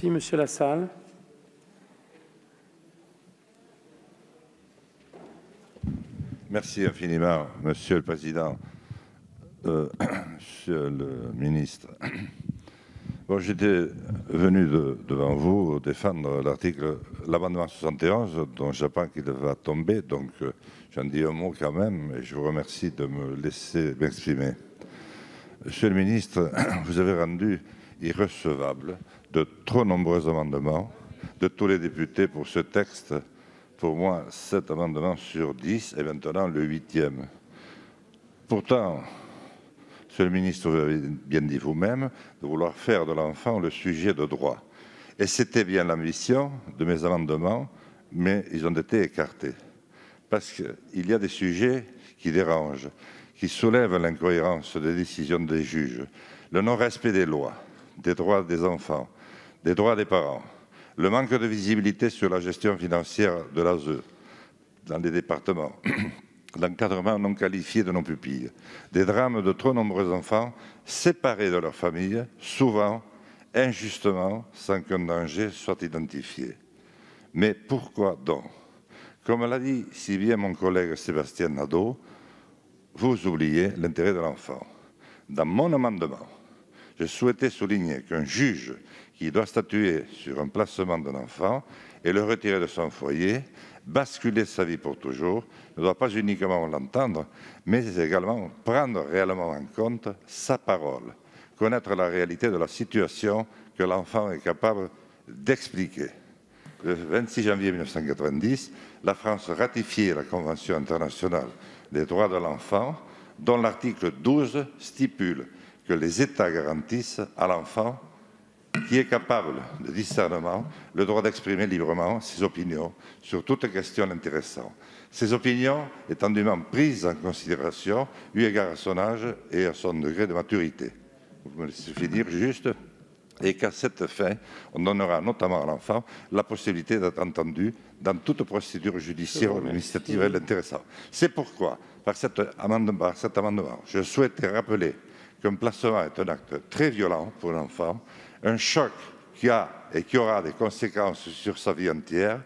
Merci, Monsieur Lassalle. Merci infiniment, Monsieur le Président. Monsieur le ministre, bon, j'étais venu devant vous défendre l'amendement 71, dont j'apprends qu'il va tomber, donc j'en dis un mot quand même, et je vous remercie de me laisser m'exprimer. Monsieur le ministre, vous avez rendu irrecevable de trop nombreux amendements de tous les députés pour ce texte. Pour moi, 7 amendements sur 10 et maintenant le 8e. Pourtant, Monsieur le ministre, vous avez bien dit vous-même de vouloir faire de l'enfant le sujet de droit. Et c'était bien l'ambition de mes amendements, mais ils ont été écartés. Parce qu'il y a des sujets qui dérangent, qui soulèvent l'incohérence des décisions des juges, le non-respect des lois, des droits des enfants, des droits des parents, le manque de visibilité sur la gestion financière de l'ASE dans les départements, l'encadrement non qualifié de nos pupilles, des drames de trop nombreux enfants séparés de leur famille, souvent injustement, sans qu'un danger soit identifié. Mais pourquoi donc? Comme l'a dit si bien mon collègue Sébastien Nadeau, vous oubliez l'intérêt de l'enfant. Dans mon amendement, je souhaitais souligner qu'un juge qui doit statuer sur un placement d'un enfant et le retirer de son foyer, basculer sa vie pour toujours, ne doit pas uniquement l'entendre, mais également prendre réellement en compte sa parole, connaître la réalité de la situation que l'enfant est capable d'expliquer. Le 26 janvier 1990, la France ratifiait la Convention internationale des droits de l'enfant, dont l'article 12 stipule que les États garantissent à l'enfant qui est capable de discernement le droit d'exprimer librement ses opinions sur toute question l'intéressant. Ces opinions étant dûment prises en considération eu égard à son âge et à son degré de maturité. Vous me laissez finir juste. Et qu'à cette fin, on donnera notamment à l'enfant la possibilité d'être entendu dans toute procédure judiciaire ou administrative l'intéressant. C'est pourquoi, par cet amendement, je souhaite rappeler qu'un placement est un acte très violent pour l'enfant, un choc qui a et qui aura des conséquences sur sa vie entière.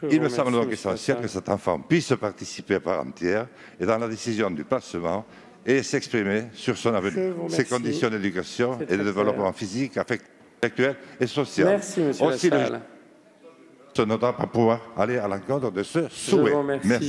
Il me semble donc essentiel que cet enfant puisse participer à part entière et dans la décision du placement et s'exprimer sur son avenir, ses conditions d'éducation et de développement physique, affectuel et social. Merci, Monsieur Lassalle. Ce ne doit pas pouvoir aller à l'encontre de ce souhait. Merci.